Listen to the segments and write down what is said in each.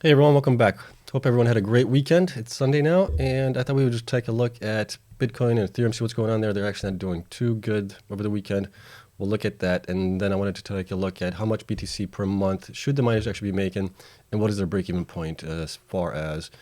Hey everyone, welcome back. Hope everyone had a great weekend. It's Sunday now, and I thought we would just take a look at Bitcoin and Ethereum, see what's going on there. They're actually not doing too good over the weekend. We'll look at that, and then I wanted to take a look at how much BTC per month should the miners actually be making, and what is their break-even point as far as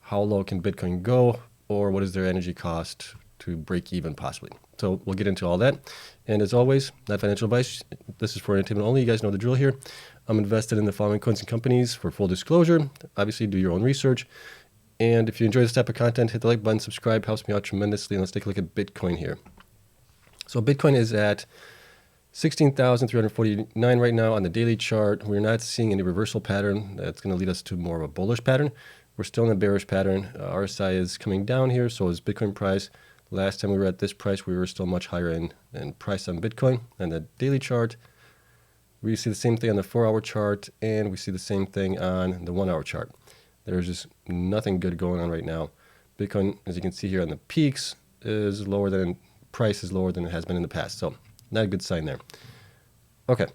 how low can Bitcoin go, or what is their energy cost to break even possibly. So we'll get into all that. And as always, not financial advice. This is for entertainment only. You guys know the drill here. I'm invested in the following coins and companies for full disclosure. Obviously, do your own research. And if you enjoy this type of content, hit the like button, subscribe, helps me out tremendously. And let's take a look at Bitcoin here. So Bitcoin is at 16,349 right now on the daily chart. We're not seeing any reversal pattern. That's going to lead us to more of a bullish pattern. We're still in a bearish pattern. RSI is coming down here, so is Bitcoin price. Last time we were at this price, we were still much higher in price on Bitcoin. And the daily chart, we see the same thing on the 4-hour chart, and we see the same thing on the 1-hour chart. There's just nothing good going on right now. Bitcoin, as you can see here on the peaks, is lower than, price is lower than it has been in the past. So not a good sign there. Okay.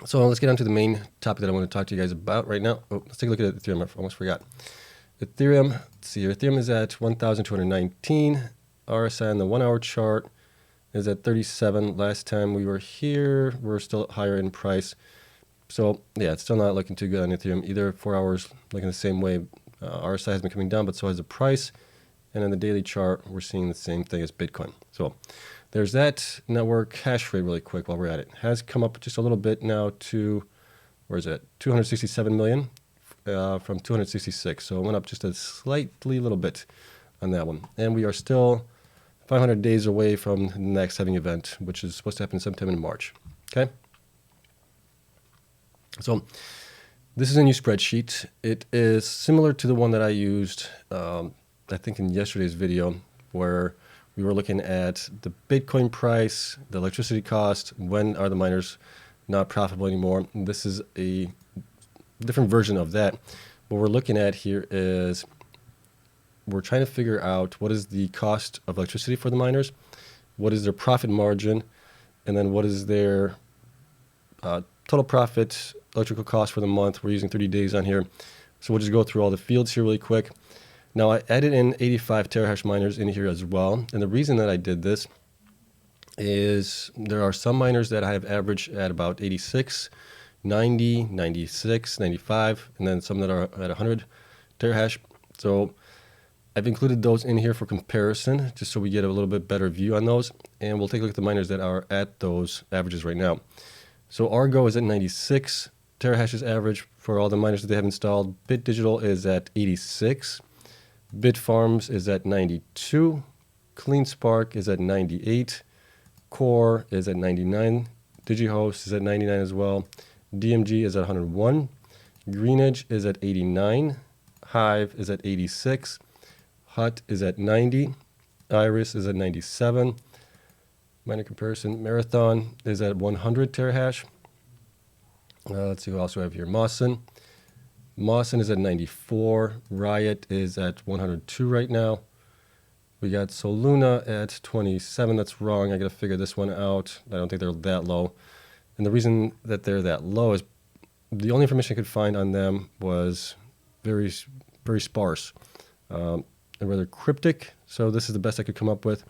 So let's get on to the main topic that I want to talk to you guys about right now. Oh, let's take a look at Ethereum. I almost forgot. Ethereum, let's see here. Ethereum is at 1,219. RSI on the 1-hour chart is at 37. Last time we were here, we're still higher in price. So yeah, it's still not looking too good on Ethereum either. 4 hours looking the same way. RSI has been coming down, but so has the price. And on the daily chart, we're seeing the same thing as Bitcoin. So there's that. Network hash rate really quick while we're at it. Has come up just a little bit now to, where is it? 267 million from 266. So it went up just a slightly little bit on that one. And we are still 500 days away from the next halving event, which is supposed to happen sometime in March. Okay? So this is a new spreadsheet. It is similar to the one that I used, I think in yesterday's video, where we were looking at the Bitcoin price, the electricity cost, when are the miners not profitable anymore. And this is a different version of that. What we're looking at here is we're trying to figure out what is the cost of electricity for the miners, what is their profit margin, and then what is their total profit electrical cost for the month. We're using 30 days on here. So we'll just go through all the fields here really quick. Now I added in 85 terahash miners in here as well. And the reason that I did this is there are some miners that I have averaged at about 86, 90, 96, 95, and then some that are at 100 terahash. So I've included those in here for comparison, just so we get a little bit better view on those. And we'll take a look at the miners that are at those averages right now. So Argo is at 96 terahashes average for all the miners that they have installed. BitDigital is at 86. Bitfarms is at 92. CleanSpark is at 98. Core is at 99. DigiHost is at 99 as well. DMG is at 101. Greenedge is at 89. Hive is at 86. Hut is at 90. Iris is at 97. Miner comparison. Marathon is at 100 terahash. Let's see who else we have here. Mawson. Mawson is at 94. Riot is at 102 right now. We got Soluna at 27. That's wrong. I got to figure this one out. I don't think they're that low. And the reason that they're that low is the only information I could find on them was very, very sparse. They're rather cryptic, so this is the best I could come up with.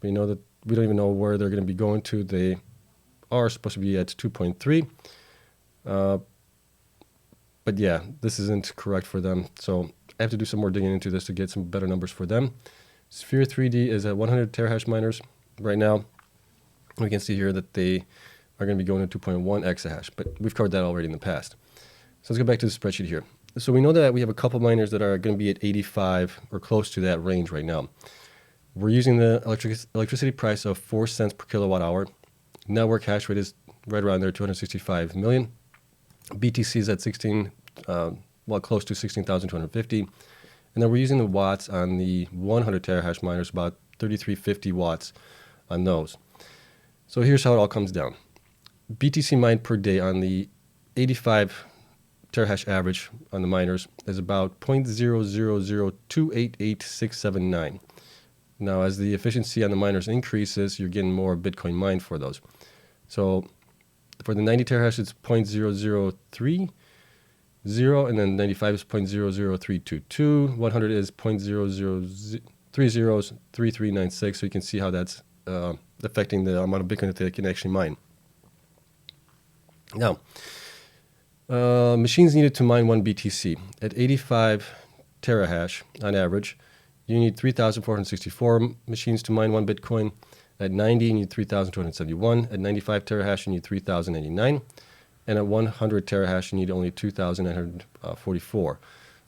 We know that we don't even know where they're going to be going to. They are supposed to be at 2.3. But yeah, this isn't correct for them. So I have to do some more digging into this to get some better numbers for them. Sphere 3D is at 100 terahash miners right now. We can see here that they are going to be going to 2.1 exahash, but we've covered that already in the past. So let's go back to the spreadsheet here. So we know that we have a couple miners that are going to be at 85 or close to that range right now. We're using the electricity price of 4 cents per kilowatt hour. Network hash rate is right around there, 265 million. BTC is at 16, close to 16,250. And then we're using the watts on the 100 terahash miners, about 3,350 watts on those. So here's how it all comes down. BTC mined per day on the 85 terahash average on the miners is about 0.000288679. Now, as the efficiency on the miners increases, you're getting more Bitcoin mined for those. So for the 90 terahash, it's 0.003. 0, and then 95 is 0.00322. 100 is 0.00303396. So you can see how that's affecting the amount of Bitcoin that they can actually mine. Now, machines needed to mine 1 BTC. At 85 terahash on average, you need 3,464 machines to mine 1 Bitcoin. At 90, you need 3,271. At 95 terahash, you need 3,089. And at 100 terahash, you need only 2,944.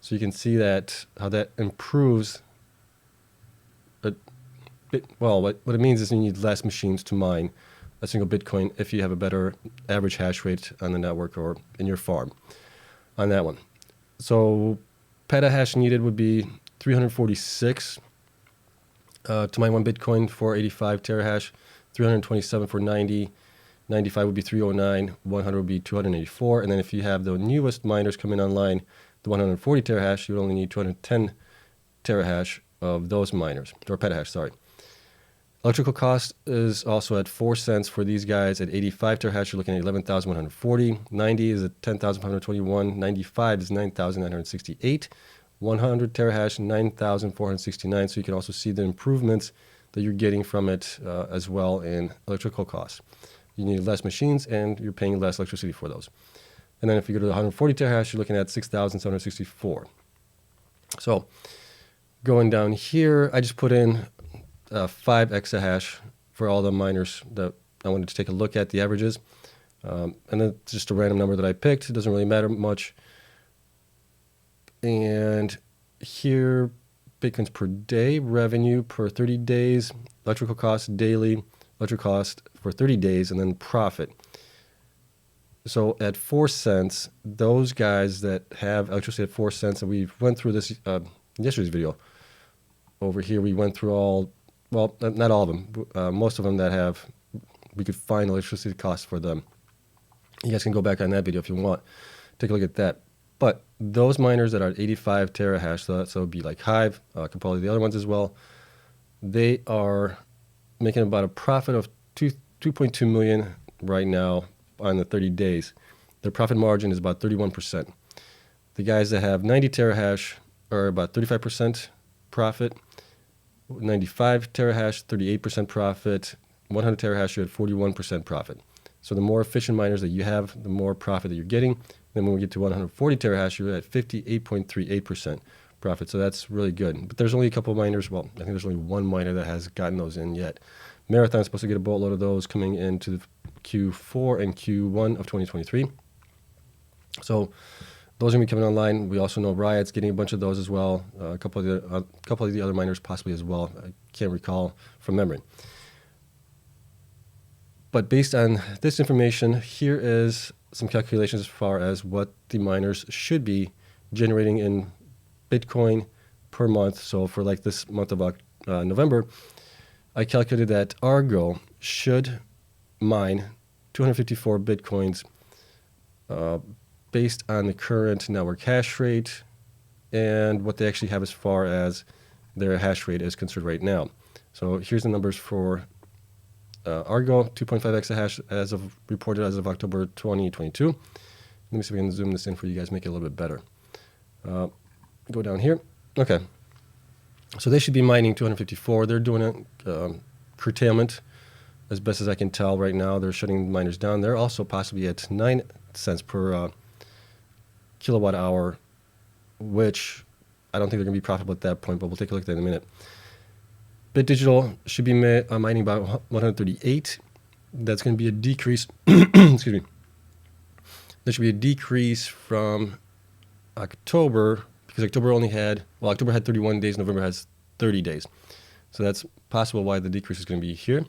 So you can see that how that improves a bit. Well, what it means is you need less machines to mine a single Bitcoin if you have a better average hash rate on the network or in your farm on that one. So petahash needed would be 346 to mine 1 Bitcoin for 85 terahash, 327 for 90, 95 would be 309, 100 would be 284, and then if you have the newest miners coming online, the 140 terahash, you would only need 210 terahash of those miners, or petahash, sorry. Electrical cost is also at 4 cents for these guys. At 85 terahash, you're looking at 11,140. 90 is at 10,521. 95 is 9,968. 100 terahash, 9,469. So you can also see the improvements that you're getting from it as well in electrical costs. You need less machines and you're paying less electricity for those. And then if you go to the 140 terahash, you're looking at 6,764. So going down here, I just put in 5 exahash for all the miners that I wanted to take a look at, the averages. And then just a random number that I picked. It doesn't really matter much. And here, Bitcoins per day, revenue per 30 days, electrical cost daily, electric cost for 30 days, and then profit. So at 4 cents, those guys that have electricity at 4 cents, and we went through this yesterday's video. Over here, we went through all, well, not all of them, most of them that have, we could find electricity costs for them. You guys can go back on that video if you want. Take a look at that. But those miners that are at 85 terahash, so it would be like Hive, could probably the other ones as well, they are making about a profit of 2.2 million right now on the 30 days. Their profit margin is about 31%. The guys that have 90 terahash are about 35% profit. 95 terahash, 38% profit. 100 terahash, you're at 41% profit. So the more efficient miners that you have, the more profit that you're getting. Then when we get to 140 terahash, you're at 58.38% profit. So that's really good. But there's only a couple of miners. Well, I think there's only one miner that has gotten those in yet. Marathon's supposed to get a boatload of those coming into Q4 and Q1 of 2023. So those are going to be coming online. We also know Riot's getting a bunch of those as well. A couple of the other miners possibly as well. I can't recall from memory. But based on this information, here is some calculations as far as what the miners should be generating in Bitcoin per month. So for like this month of November, I calculated that Argo should mine 254 Bitcoins based on the current network hash rate and what they actually have as far as their hash rate is concerned right now. So here's the numbers for Argo, 2.5 exahash as of reported as of October 2022. Let me see if we can zoom this in for you guys, make it a little bit better. Go down here. Okay. So they should be mining 254. They're doing a curtailment as best as I can tell right now. They're shutting miners down. They're also possibly at 9 cents per kilowatt hour, which I don't think they're going to be profitable at that point, but we'll take a look at that in a minute. BitDigital should be mining about 138. That's going to be a decrease. Excuse me. There should be a decrease from October because October had 31 days. November has 30 days. So that's possible why the decrease is going to be here.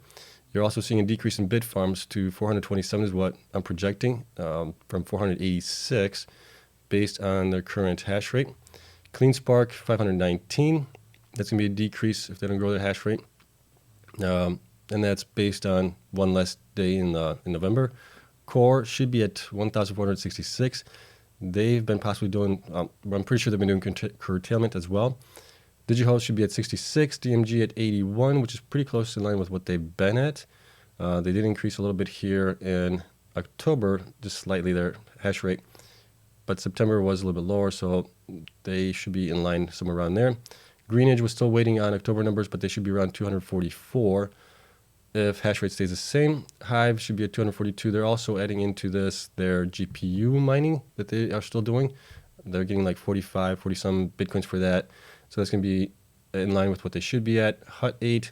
You're also seeing a decrease in bit farms to 427 is what I'm projecting from 486 based on their current hash rate. CleanSpark 519. That's going to be a decrease if they don't grow their hash rate. And that's based on one less day in November. Core should be at 1,466. They've been possibly doing, I'm pretty sure they've been doing curtailment as well. DigiHost should be at 66. DMG at 81, which is pretty close in line with what they've been at. They did increase a little bit here in October, just slightly their hash rate. but September was a little bit lower, so they should be in line somewhere around there. Greenidge was still waiting on October numbers, but they should be around 244 if hash rate stays the same. Hive should be at 242. They're also adding into this their GPU mining that they are still doing. They're getting like 45, 40 some Bitcoins for that. So that's going to be in line with what they should be at. Hut 8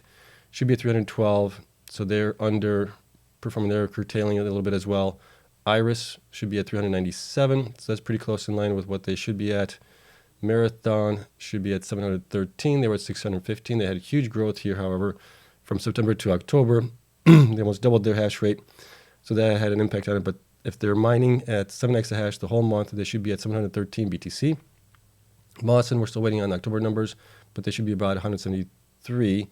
should be at 312. So they're underperforming. They're curtailing it a little bit as well. Iris should be at 397. So that's pretty close in line with what they should be at. Marathon should be at 713. They were at 615. They had huge growth here, however, from September to October. They almost doubled their hash rate. So that had an impact on it. But if they're mining at 7 exahash the whole month, they should be at 713 BTC. Mawson, we're still waiting on October numbers, but they should be about 173.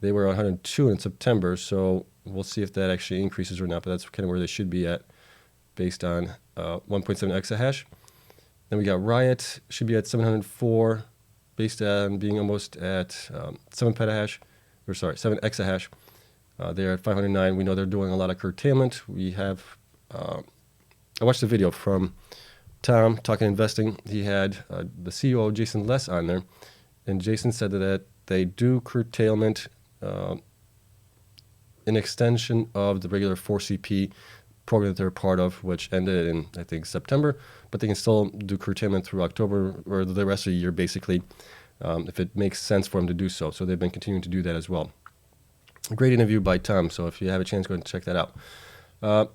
They were 102 in September, so we'll see if that actually increases or not, but that's kind of where they should be at based on 1.7 exahash. Then we got Riot, should be at 704 based on being almost at 7 exahash. They're at 509. We know they're doing a lot of curtailment. We have, I watched a video from Tom talking investing. He had the CEO, Jason Less, on there, and Jason said that they do curtailment an extension of the regular 4CP program that they're part of, which ended in, I think, September, but they can still do curtailment through October or the rest of the year, basically, if it makes sense for them to do so. So they've been continuing to do that as well. A great interview by Tom, so if you have a chance, go ahead and check that out.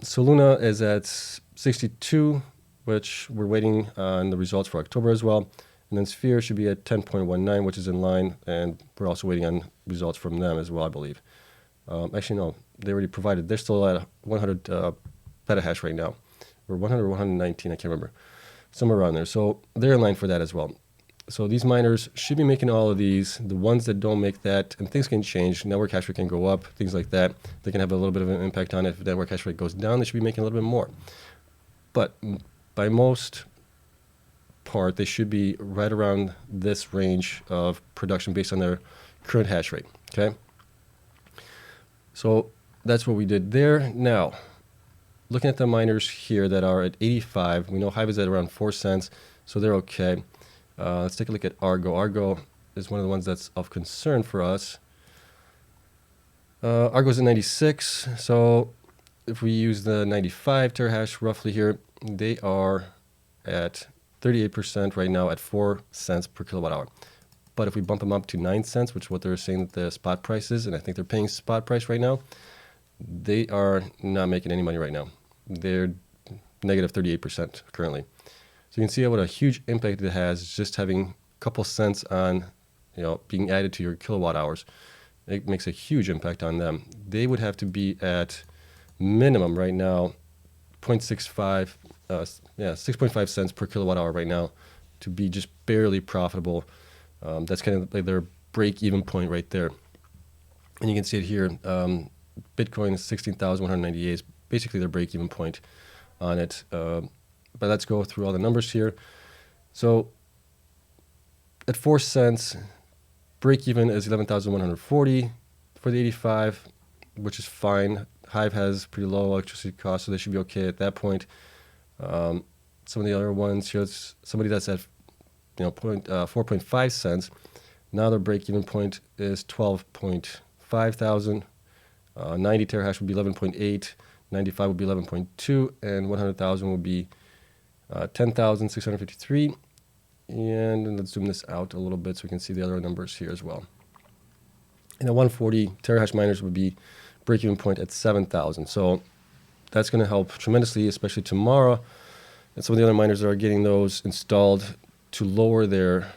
Soluna is at 62, which we're waiting on the results for October as well. And then Sphere should be at 10.19, which is in line, and we're also waiting on results from them as well, I believe. Actually, no, they already provided. They're still at 100 petahash right now, or 100 or 119, I can't remember, somewhere around there. So they're in line for that as well. So these miners should be making all of these. The ones that don't make that, and things can change, network hash rate can go up, things like that. They can have a little bit of an impact on it. If network hash rate goes down, they should be making a little bit more. But by most part, they should be right around this range of production based on their current hash rate, okay? So that's what we did there. Now, looking at the miners here that are at 85, we know Hive is at around 4 cents, so they're okay. Let's take a look at Argo. Argo is one of the ones that's of concern for us. Argo's at 96, so if we use the 95 terahash roughly here, they are at 38% right now at 4 cents per kilowatt hour. But if we bump them up to 9 cents, which is what they're saying that the spot price is, and I think they're paying spot price right now, they are not making any money right now. They're negative 38% currently. So you can see what a huge impact it has just having a couple cents on, being added to your kilowatt hours. It makes a huge impact on them. They would have to be at minimum right now 6.5 cents per kilowatt hour right now to be just barely profitable. That's kind of like their break-even point right there. And you can see it here. Bitcoin is 16,198 is basically their break-even point on it. But let's go through all the numbers here. So at 4 cents, break-even is 11,140 for the 85, which is fine. Hive has pretty low electricity costs, so they should be okay at that point. Some of the other ones here, somebody that's at 4.5 cents. Now their break-even point is 12.5 thousand. 90 terahash would be 11.8. 95 would be 11.2, and 100,000 would be 10,653. And let's zoom this out a little bit so we can see the other numbers here as well. And the 140 terahash miners would be break-even point at 7,000. So that's going to help tremendously, especially tomorrow. And some of the other miners that are getting those installed to lower their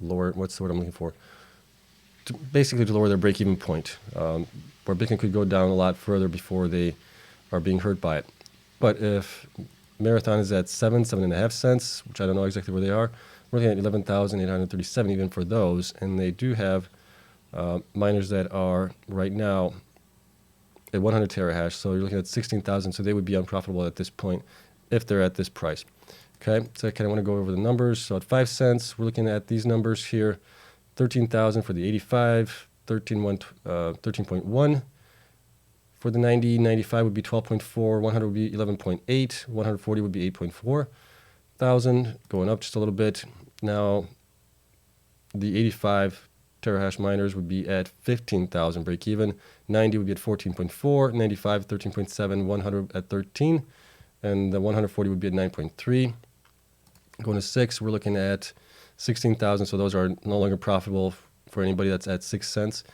what's the word I'm looking for? Basically to lower their break-even point, where Bitcoin could go down a lot further before they are being hurt by it. But if Marathon is at 7.5 cents, which I don't know exactly where they are, we're looking at 11,837 even for those, and they do have miners that are right now at 100 terahash, so you're looking at 16,000, so they would be unprofitable at this point if they're at this price. Okay, so I kind of want to go over the numbers. So at 5 cents, we're looking at these numbers here: 13,000 for the 85, 13.1, For the 90, 95 would be 12.4, 100 would be 11.8, 140 would be 8.4 thousand, going up just a little bit. Now, the 85 terahash miners would be at 15,000 break even. 90 would be at 14.4, 95 13.7, 100 at 13, and the 140 would be at 9.3. Going to 6, we're looking at 16,000, so those are no longer profitable for anybody that's at 6 cents.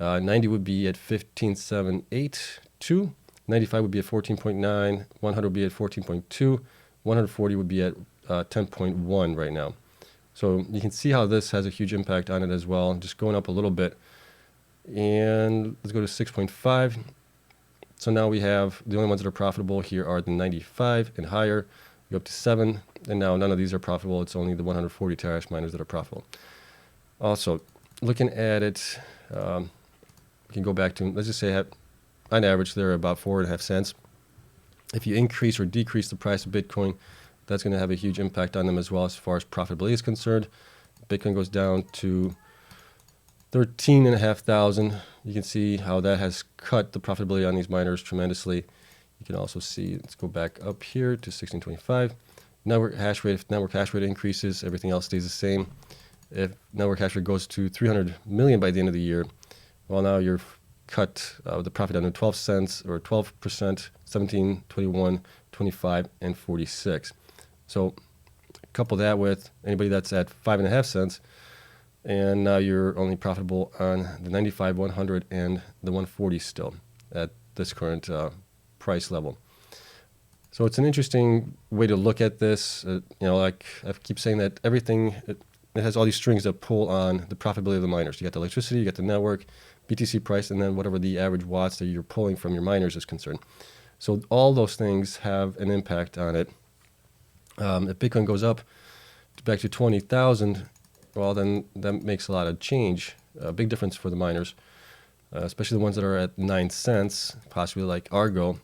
90 would be at 15.782, 95 would be at 14.9, 100 would be at 14.2, 140 would be at 10.1 right now. So you can see how this has a huge impact on it as well, just going up a little bit. And let's go to 6.5. So now we have the only ones that are profitable here are the 95 and higher. Go up to 7, and now none of these are profitable. It's only the 140 terahash miners that are profitable. Also, looking at it, we can go back to, let's just say on average they're about 4.5 cents. If you increase or decrease the price of Bitcoin, that's going to have a huge impact on them as well as far as profitability is concerned. Bitcoin goes down to 13,500. You can see how that has cut the profitability on these miners tremendously. You can also see, let's go back up here to 1625. Network hash rate, if network hash rate increases, everything else stays the same. If network hash rate goes to 300 million by the end of the year, well, now you're cut the profit down to 12 cents or 12%, 17, 21, 25, and 46. So couple that with anybody that's at 5.5 cents, and now you're only profitable on the 95, 100, and the 140 still at this current price level. So it's an interesting way to look at this. Like I keep saying that everything, it has all these strings that pull on the profitability of the miners. You got the electricity, you got the network, BTC price, and then whatever the average watts that you're pulling from your miners is concerned. So all those things have an impact on it. If Bitcoin goes up back to 20,000, well, then that makes a lot of change, a big difference for the miners, especially the ones that are at 9 cents, possibly like Argo.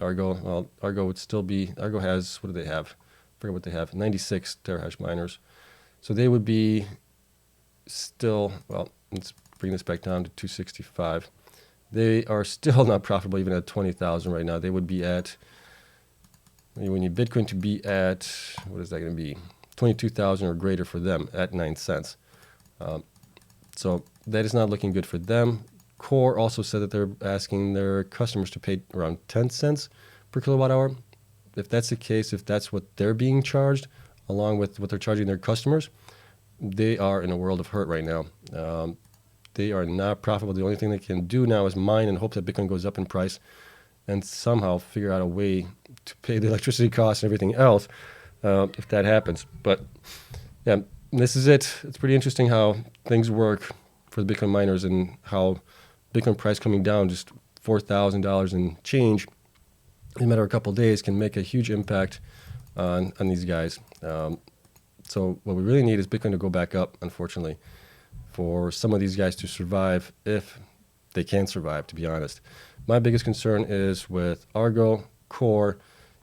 Argo would still be, Argo has, what do they have? I forget what they have, 96 terahash miners. So they would be still, well, let's bring this back down to 265. They are still not profitable even at 20,000 right now. They would be at, we need Bitcoin to be at, what is that going to be? 22,000 or greater for them at 9 cents. So that is not looking good for them. Core also said that they're asking their customers to pay around 10 cents per kilowatt hour. If that's the case, if that's what they're being charged, along with what they're charging their customers, they are in a world of hurt right now. They are not profitable. The only thing they can do now is mine and hope that Bitcoin goes up in price and somehow figure out a way to pay the electricity costs and everything else if that happens. But yeah, this is it. It's pretty interesting how things work for the Bitcoin miners and how Bitcoin price coming down just $4,000 and change in a matter of a couple of days can make a huge impact on these guys. So what we really need is Bitcoin to go back up, unfortunately, for some of these guys to survive, if they can survive, to be honest. My biggest concern is with Argo, Core,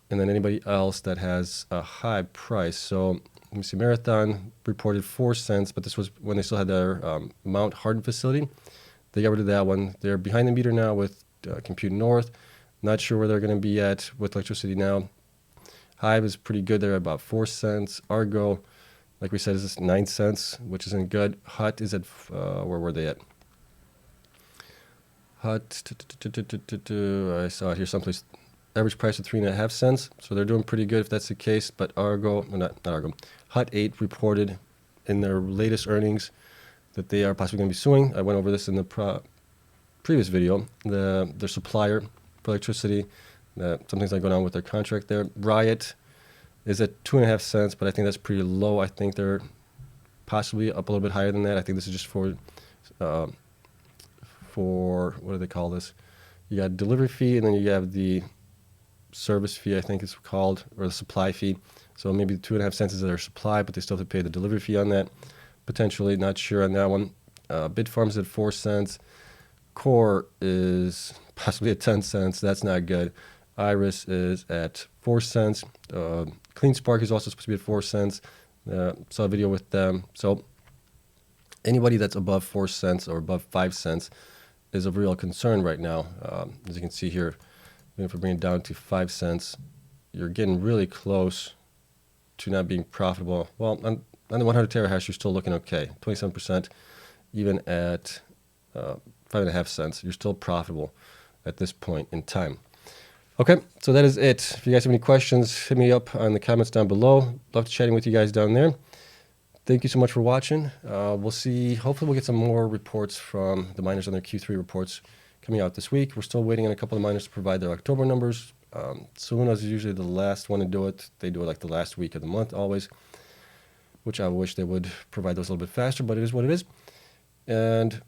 and then anybody else that has a high price. So let me see, Marathon reported 4 cents, but this was when they still had their Mount Hardin facility. They got rid of that one. They're behind the meter now with Compute North. Not sure where they're going to be at with electricity now. Hive is pretty good. They're at about 4 cents. Argo, like we said, is 9 cents, which isn't good. Hut is at, where were they at? Hut, I saw it here someplace. Average price of 3.5 cents. So they're doing pretty good if that's the case. But Argo, not Argo, Hut 8 reported in their latest earnings that they are possibly going to be suing. I went over this in the previous video. Their supplier for electricity, something's not going on with their contract there. Riot is at 2.5 cents, but I think that's pretty low. I think they're possibly up a little bit higher than that. I think this is just for what do they call this? You got delivery fee, and then you have the service fee, I think it's called, or the supply fee. So maybe 2.5 cents is their supply, but they still have to pay the delivery fee on that. Potentially, not sure on that one. Bitfarms at 4 cents. Core is possibly at 10 cents. That's not good. Iris is at 4 cents. CleanSpark is also supposed to be at 4 cents. Saw a video with them. So anybody that's above 4 cents or above 5 cents is of real concern right now. As you can see here, even if we bring it down to 5 cents, you're getting really close to not being profitable. Well, on the 100 terahash, you're still looking okay. 27%, even at 5.5 cents, you're still profitable at this point in time. Okay, so that is it. If you guys have any questions, hit me up on the comments down below. Love chatting with you guys down there. Thank you so much for watching. We'll see. Hopefully we'll get some more reports from the miners on their Q3 reports coming out this week. We're still waiting on a couple of miners to provide their October numbers. Solunas is usually the last one to do it. They do it like the last week of the month always, which I wish they would provide those a little bit faster, but it is what it is. And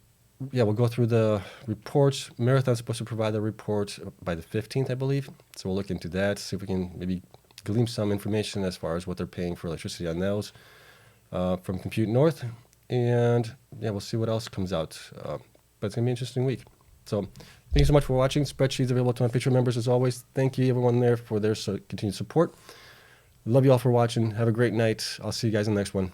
yeah, we'll go through the reports. Marathon's supposed to provide the report by the 15th, I believe. So we'll look into that, see if we can maybe glean some information as far as what they're paying for electricity on those from Compute North. And yeah, we'll see what else comes out. But it's going to be an interesting week. So thank you so much for watching. Spreadsheets available to my Patreon members as always. Thank you everyone there for their continued support. Love you all for watching. Have a great night. I'll see you guys in the next one.